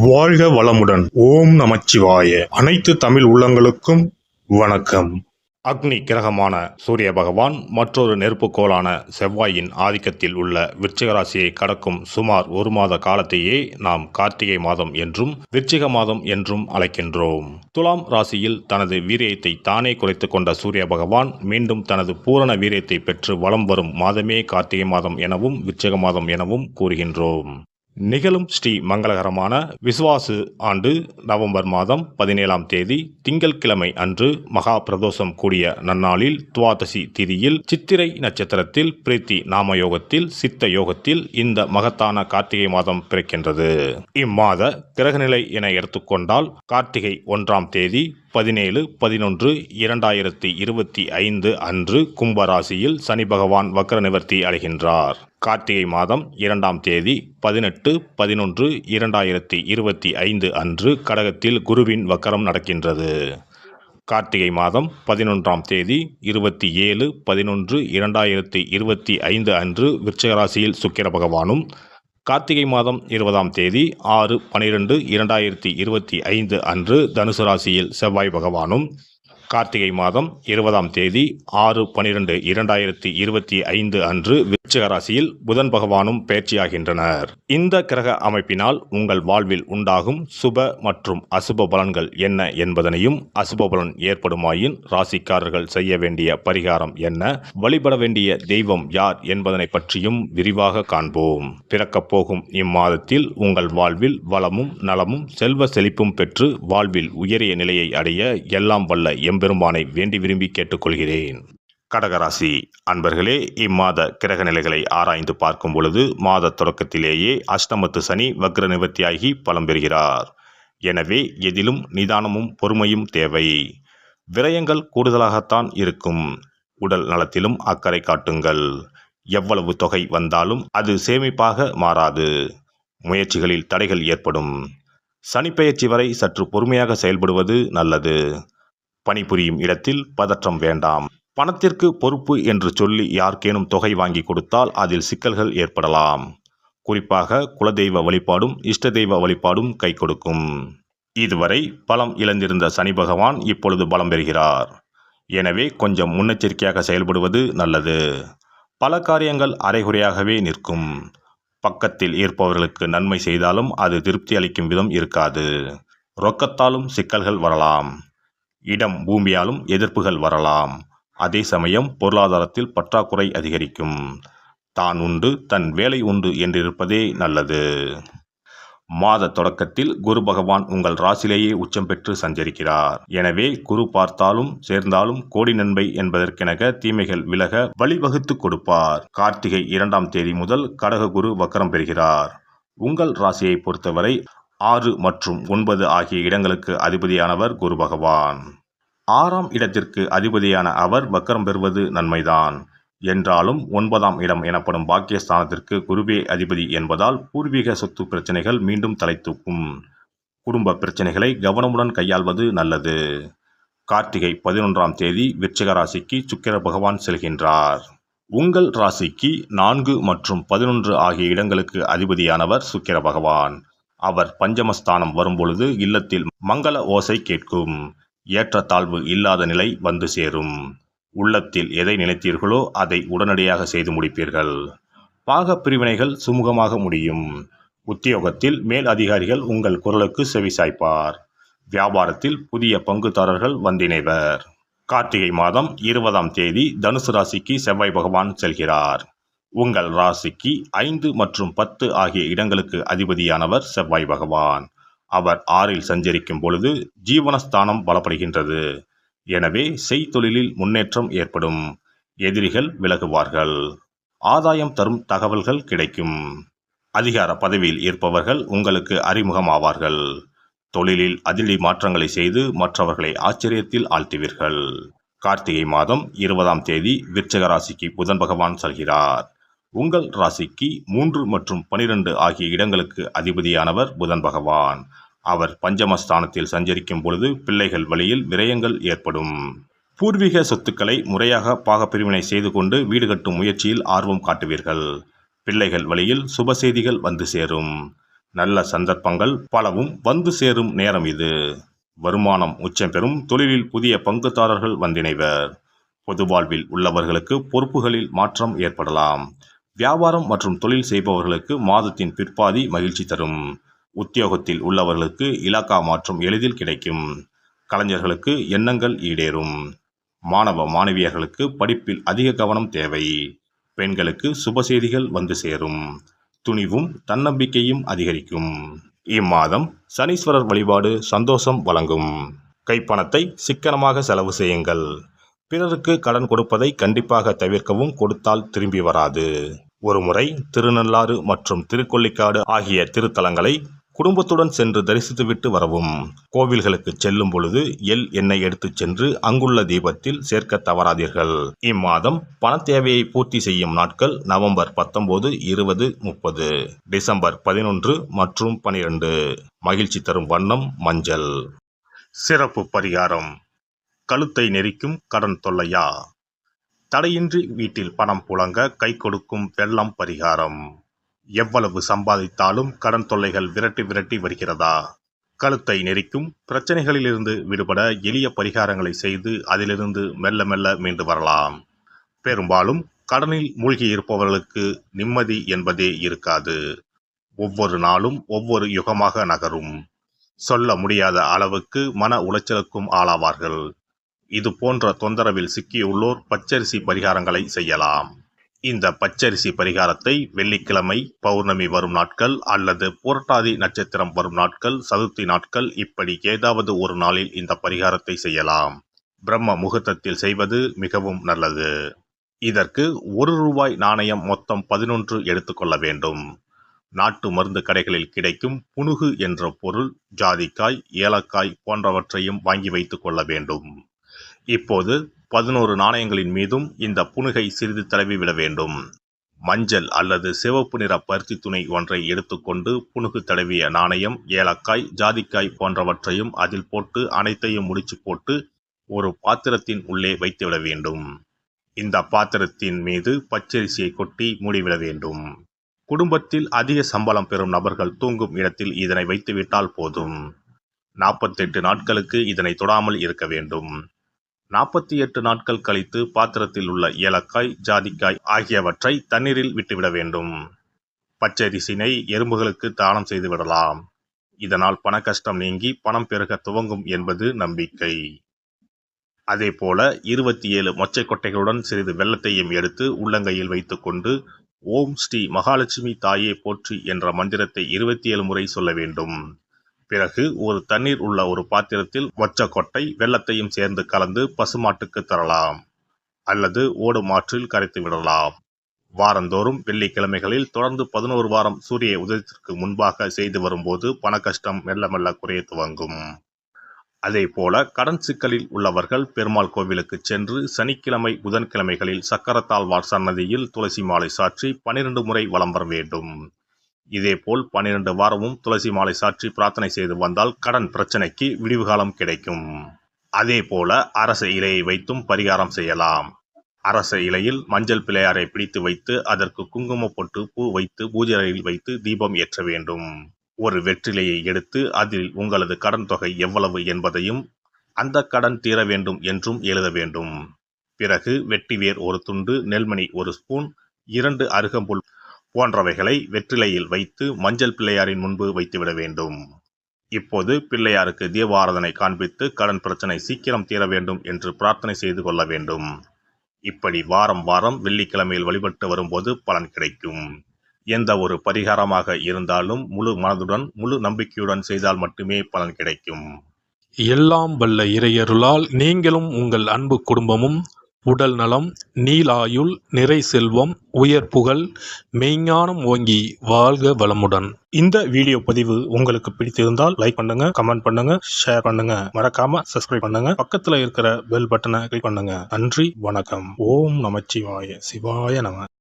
வாழ்க வளமுடன். ஓம் நமச்சிவாய. அனைத்து தமிழ் உள்ளங்களுக்கும் வணக்கம். அக்னி கிரகமான சூரிய பகவான் மற்றொரு நெருப்புக்கோளான செவ்வாயின் ஆதிக்கத்தில் உள்ள விருச்சிக ராசியை கடக்கும் சுமார் ஒரு மாத காலத்தையே நாம் கார்த்திகை மாதம் என்றும் விருச்சிக மாதம் என்றும் அழைக்கின்றோம். துலாம் ராசியில் தனது வீரியத்தை தானே குறைத்து கொண்ட சூரிய பகவான் மீண்டும் தனது பூரண வீரியத்தை பெற்று வலம் வரும் மாதமே கார்த்திகை மாதம் எனவும் விருச்சிக மாதம் எனவும் கூறுகின்றோம். நிகழும் ஸ்ரீ மங்களகரமான விசுவாசு ஆண்டு நவம்பர் மாதம் 17ஆம் தேதி திங்கட்கிழமை அன்று மகா பிரதோஷம் கூடிய நன்னாளில் துவாதசி திதியில் சித்திரை நட்சத்திரத்தில் பிரீத்தி நாம யோகத்தில் சித்த யோகத்தில் இந்த மகத்தான கார்த்திகை மாதம் பிறக்கின்றது. இம்மாத கிரகநிலை என எடுத்துக்கொண்டால் கார்த்திகை 1ஆம் தேதி 17/11/2025 அன்று கும்பராசியில் சனி பகவான் வக்ர நிவர்த்தி அடைகின்றார். கார்த்திகை மாதம் 2ஆம் தேதி 18/11/2025 அன்று கடகத்தில் குருவின் வக்கரம் நடக்கின்றது. கார்த்திகை மாதம் 11ஆம் தேதி 27/11/2025 அன்று விருச்சிக ராசியில் சுக்கிர பகவானும், கார்த்திகை மாதம் 20ஆம் தேதி 6/12/2025 அன்று தனுசு ராசியில் செவ்வாய் பகவானும், கார்த்திகை மாதம் 20ஆம் தேதி 6/12/2025 அன்று விருச்சிக ராசியில் புதன் பகவானும் பயிற்சியாகின்றனர். இந்த கிரக அமைப்பினால் உங்கள் வாழ்வில் உண்டாகும் சுப மற்றும் அசுப பலன்கள் என்ன என்பதனையும், அசுப பலன் ஏற்படுமாயின் ராசிக்காரர்கள் செய்ய வேண்டிய பரிகாரம் என்ன, வழிபட வேண்டிய தெய்வம் யார் என்பதனை பற்றியும் விரிவாக காண்போம். பிறக்கப் போகும் இம்மாதத்தில் உங்கள் வாழ்வில் வளமும் நலமும் செல்வ செழிப்பும் பெற்று வாழ்வில் உயரிய நிலையை அடைய எல்லாம் வல்ல பெருமானை வேண்டி விரும்பி கேட்டுக்கொள்கிறேன். கடகராசி அன்பர்களே, இம்மாத கிரக நிலைகளை ஆராய்ந்து பார்க்கும் பொழுது மாத தொடக்கத்திலேயே அஷ்டமத்து சனி வக்ர நிவர்த்தியாகி பலம் பெறுகிறார். எனவே எதிலும் நிதானமும் பொறுமையும் தேவை. விரயங்கள் கூடுதலாகத்தான் இருக்கும். உடல் நலத்திலும் அக்கறை காட்டுங்கள். எவ்வளவு தொகை வந்தாலும் அது சேமிப்பாக மாறாது. முயற்சிகளில் தடைகள் ஏற்படும். சனிப்பெயர்ச்சி வரை சற்று பொறுமையாக செயல்படுவது நல்லது. பணிபுரியும் இடத்தில் பதற்றம் வேண்டாம். பணத்திற்கு பொறுப்பு என்று சொல்லி யாருக்கேனும் தொகை வாங்கி கொடுத்தால் அதில் சிக்கல்கள் ஏற்படலாம். குறிப்பாக குலதெய்வ வழிபாடும் இஷ்ட தெய்வ வழிபாடும் கை கொடுக்கும். இதுவரை பலம் இழந்திருந்த சனி பகவான் இப்பொழுது பலம் பெறுகிறார். எனவே கொஞ்சம் முன்னெச்சரிக்கையாக செயல்படுவது நல்லது. பல காரியங்கள் அரைகுறையாகவே நிற்கும். பக்கத்தில் இருப்பவர்களுக்கு நன்மை செய்தாலும் அது திருப்தி அளிக்கும் விதம் இருக்காது. ரொக்கத்தாலும் சிக்கல்கள் வரலாம். இடம் பூமியாலும் எதிர்ப்புகள் வரலாம். அதே சமயம் பொருளாதாரத்தில் பற்றாக்குறை அதிகரிக்கும். தான் உண்டு தன் வேலை உண்டு என்றிருப்பதே நல்லது. மாத தொடக்கத்தில் குரு பகவான் உங்கள் ராசியிலேயே உச்சம் பெற்று சஞ்சரிக்கிறார். எனவே குரு பார்த்தாலும் சேர்ந்தாலும் கோடி நன்மை என்பதற்கெனக தீமைகள் விலக வழிவகுத்து கொடுப்பார். கார்த்திகை 2ஆம் தேதி முதல் கடக குரு வக்கரம் பெறுகிறார். உங்கள் ராசியை பொறுத்தவரை 6 மற்றும் 9 ஆகிய இடங்களுக்கு அதிபதியானவர் குரு பகவான். 6ஆம் இடத்திற்கு அதிபதியான அவர் வக்கரம் பெறுவது நன்மைதான். என்றாலும் 9ஆம் இடம் எனப்படும் பாக்கியஸ்தானத்திற்கு குருவே அதிபதி என்பதால் பூர்வீக சொத்து பிரச்சனைகள் மீண்டும் தலை தூக்கும். குடும்ப பிரச்சனைகளை கவனமுடன் கையாள்வது நல்லது. கார்த்திகை 11ஆம் தேதி விருச்சிக ராசிக்கு சுக்கிர பகவான் செல்கின்றார். உங்கள் ராசிக்கு 4 மற்றும் 11 ஆகிய இடங்களுக்கு அதிபதியானவர் சுக்கிர பகவான். அவர் பஞ்சமஸ்தானம் வரும்பொழுது இல்லத்தில் மங்கள ஓசை கேட்கும். ஏற்றத்தாழ்வு இல்லாத நிலை வந்து சேரும். உள்ளத்தில் எதை நினைத்தீர்களோ அதை உடனடியாக செய்து முடிப்பீர்கள். பாக பிரிவினைகள் சுமூகமாக முடியும். உத்தியோகத்தில் மேல் அதிகாரிகள் உங்கள் குரலுக்கு செவிசாய்ப்பார். வியாபாரத்தில் புதிய பங்குதாரர்கள் வந்திணைவர். கார்த்திகை மாதம் 20ஆம் தேதி தனுசு ராசிக்கு செவ்வாய் பகவான் செல்கிறார். உங்கள் ராசிக்கு 5 மற்றும் 10 ஆகிய இடங்களுக்கு அதிபதியானவர் செவ்வாய் பகவான். அவர் 6இல் சஞ்சரிக்கும் பொழுது ஜீவனஸ்தானம் பலப்படுகின்றது. எனவே செய்தொழிலில் முன்னேற்றம் ஏற்படும். எதிரிகள் விலகுவார்கள். ஆதாயம் தரும் தகவல்கள் கிடைக்கும். அதிகார பதவியில் இருப்பவர்கள் உங்களுக்கு அறிமுகமாவார்கள். தொழிலில் அதிரடி மாற்றங்களை செய்து மற்றவர்களை ஆச்சரியத்தில் ஆழ்த்துவீர்கள். கார்த்திகை மாதம் 20ஆம் தேதி விருச்சிக ராசிக்கு புதன் பகவான் செல்கிறார். உங்கள் ராசிக்கு 3 மற்றும் 12 ஆகிய இடங்களுக்கு அதிபதியானவர் புதன் பகவான். அவர் பஞ்சமஸ்தானத்தில் சஞ்சரிக்கும் பொழுது பிள்ளைகள் வழியில் விரயங்கள் ஏற்படும். பூர்வீக சொத்துக்களை முறையாக பாகப்பிரிவினை செய்து கொண்டு வீடு கட்டும் முயற்சியில் ஆர்வம் காட்டுவீர்கள். பிள்ளைகள் வழியில் சுப செய்திகள் வந்து சேரும். நல்ல சந்தர்ப்பங்கள் பலவும் வந்து சேரும் நேரம் இது. வருமானம் உச்சம் பெறும். தொழிலில் புதிய பங்குதாரர்கள் வந்திணைவர். பொது வாழ்வில் உள்ளவர்களுக்கு பொறுப்புகளில் மாற்றம் ஏற்படலாம். வியாபாரம் மற்றும் தொழில் செய்பவர்களுக்கு மாதத்தின் பிற்பாதி மகிழ்ச்சி தரும். உத்தியோகத்தில் உள்ளவர்களுக்கு இலாக்கா மாற்றம் எளிதில் கிடைக்கும். கலைஞர்களுக்கு எண்ணங்கள் ஈடேறும். மாணவ மாணவியர்களுக்கு படிப்பில் அதிக கவனம் தேவை. பெண்களுக்கு சுப செய்திகள் வந்து சேரும். துணிவும் தன்னம்பிக்கையும் அதிகரிக்கும். இம்மாதம் சனீஸ்வரர் வழிபாடு சந்தோஷம் வழங்கும். கைப்பணத்தை சிக்கனமாக செலவு செய்யுங்கள். பிறருக்கு கடன் கொடுப்பதை கண்டிப்பாக தவிர்க்கவும். கொடுத்தால் திரும்பி வராது. ஒருமுறை திருநள்ளாறு மற்றும் திருக்கொள்ளிக்காடு ஆகிய திருத்தலங்களை குடும்பத்துடன் சென்று தரிசித்துவிட்டு வரவும். கோவில்களுக்கு செல்லும் பொழுது எள் எண்ணெய் எடுத்துச் சென்று அங்குள்ள தீபத்தில் சேர்க்க தவறாதீர்கள். இம்மாதம் பண தேவையை பூர்த்தி செய்யும் நாட்கள் நவம்பர் 19, 20, 30, டிசம்பர் 11 மற்றும் 12. மகிழ்ச்சி தரும் வண்ணம் மஞ்சள். சிறப்பு பரிகாரம். கழுத்தை நெரிக்கும் கடன் தொல்லையா? தடையின்றி வீட்டில் பணம் புழங்க கை கொடுக்கும் வெள்ளம் பரிகாரம். எவ்வளவு சம்பாதித்தாலும் கடன் தொல்லைகள் விரட்டி விரட்டி வருகிறதா? கழுத்தை நெரிக்கும் பிரச்சனைகளிலிருந்து விடுபட எளிய பரிகாரங்களை செய்து அதிலிருந்து மெல்ல மெல்ல மீண்டு வரலாம். பெரும்பாலும் கடனில் மூழ்கி இருப்பவர்களுக்கு நிம்மதி என்பதே இருக்காது. ஒவ்வொரு நாளும் ஒவ்வொரு யுகமாக நகரும். சொல்ல முடியாத அளவுக்கு மன உளைச்சலுக்கும் ஆளாவார்கள். இது போன்ற தொந்தரவில் சிக்கியுள்ளோர் பச்சரிசி பரிகாரங்களை செய்யலாம். இந்த பச்சரிசி பரிகாரத்தை வெள்ளிக்கிழமை, பௌர்ணமி வரும் நாட்கள் அல்லது புரட்டாதி நட்சத்திரம் வரும் நாட்கள், சதுர்த்தி நாட்கள் இப்படி ஏதாவது ஒரு நாளில் இந்த பரிகாரத்தை செய்யலாம். பிரம்ம முகூர்த்தத்தில் செய்வது மிகவும் நல்லது. இதற்கு ₹1 நாணயம் மொத்தம் 11 எடுத்துக்கொள்ள வேண்டும். நாட்டு மருந்து கடைகளில் கிடைக்கும் புனுகு என்ற பொருள், ஜாதிக்காய், ஏலக்காய் போன்றவற்றையும் வாங்கி வைத்துக் கொள்ள வேண்டும். இப்போது 11 நாணயங்களின் மீதும் இந்த புனுகை சிறிது தடவி விட வேண்டும். மஞ்சள் அல்லது சிவப்பு நிற பருத்தி துணி ஒன்றை எடுத்துக்கொண்டு புனுகு தடவிய நாணயம், ஏலக்காய், ஜாதிக்காய் போன்றவற்றையும் அதில் போட்டு அனைத்தையும் முடிச்சு போட்டு ஒரு பாத்திரத்தின் உள்ளே வைத்துவிட வேண்டும். இந்த பாத்திரத்தின் மீது பச்சரிசியை கொட்டி மூடிவிட வேண்டும். குடும்பத்தில் அதிக சம்பளம் பெறும் நபர்கள் தூங்கும் இடத்தில் இதனை வைத்துவிட்டால் போதும். 48 நாட்களுக்கு இதனை தொடாமல் இருக்க வேண்டும். 48 நாட்கள் கழித்து பாத்திரத்தில் உள்ள ஏலக்காய், ஜாதிக்காய் ஆகியவற்றை தண்ணீரில் விட்டுவிட வேண்டும். பச்சரிசினை எறும்புகளுக்கு தானம் செய்து விடலாம். இதனால் பண கஷ்டம் நீங்கி பணம் பெருக துவங்கும் என்பது நம்பிக்கை. அதேபோல 27 மொச்சை கொட்டைகளுடன் சிறிது வெல்லத்தையும் எடுத்து உள்ளங்கையில் வைத்துக்கொண்டு ஓம் ஸ்ரீ மகாலட்சுமி தாயே போற்றி என்ற மந்திரத்தை 27 முறை சொல்ல வேண்டும். பிறகு ஒரு தண்ணீர் உள்ள ஒரு பாத்திரத்தில் மொச்சக்கொட்டை வெல்லத்தையும் சேர்ந்து கலந்து பசுமாட்டுக்கு தரலாம் அல்லது ஓடும் ஆற்றில் கரைத்து விடலாம். வாரந்தோறும் வெள்ளிக்கிழமைகளில் தொடர்ந்து 11 வாரம் சூரிய உதயத்திற்கு முன்பாக செய்து வரும்போது பண கஷ்டம் மெல்ல மெல்ல குறைய துவங்கும். அதே போல கடன் சிக்கலில் உள்ளவர்கள் பெருமாள் கோவிலுக்கு சென்று சனிக்கிழமை, புதன்கிழமைகளில் சக்கரத்தாழ்வார் சன்னதியில் துளசி மாலை சாற்றி 12 முறை வலம் வர வேண்டும். இதேபோல் 12 வாரமும் துளசி மாலை சாற்றி பிரார்த்தனை செய்து வந்தால் கடன் பிரச்சனைக்கு விடிவு காலம் கிடைக்கும். அதே போல அரச இலையை வைத்தும் பரிகாரம் செய்யலாம். அரச இலையில் மஞ்சள் பிள்ளையாரை பிடித்து வைத்து அதற்கு குங்கும பொட்டு, பூ வைத்து பூஜை அறையில் வைத்து தீபம் ஏற்ற வேண்டும். ஒரு வெற்றிலையை எடுத்து அதில் உங்களது கடன் தொகை எவ்வளவு என்பதையும் அந்த கடன் தீர வேண்டும் என்றும் எழுத வேண்டும். பிறகு வெட்டிவேர் ஒரு துண்டு, நெல்மணி ஒரு ஸ்பூன், 2 அருகம்புல் போன்றவைகளை வெற்றிலையில் வைத்து மஞ்சள் பிள்ளையாரின் முன்பு வைத்துவிட வேண்டும். இப்போது பிள்ளையாருக்கு தீபாராதனை காண்பித்து கடன் பிரச்சனை சீக்கிரம் தீர வேண்டும் என்று பிரார்த்தனை செய்து கொள்ள வேண்டும். இப்படி வாரம் வாரம் வெள்ளிக்கிழமையில் வழிபட்டு வரும்போது பலன் கிடைக்கும். எந்த ஒரு பரிகாரமாக இருந்தாலும் முழு மனதுடன் முழு நம்பிக்கையுடன் செய்தால் மட்டுமே பலன் கிடைக்கும். எல்லாம் வல்ல இறையருளால் நீங்களும் உங்கள் அன்பு குடும்பமும் உடல் நலம், நீலாயுள், நிறை செல்வம், உயர் புகழ், மெய்ஞானம் ஓங்கி வாழ்க வளமுடன். இந்த வீடியோ பதிவு உங்களுக்கு பிடித்திருந்தால் லைக் பண்ணுங்க, கமெண்ட் பண்ணுங்க, ஷேர் பண்ணுங்க, மறக்காம சப்ஸ்கிரைப் பண்ணுங்க, பக்கத்துல இருக்கிற பெல் பட்டனை கிளிக் பண்ணுங்க. நன்றி, வணக்கம். ஓம் நமச்சிவாய. சிவாய நம.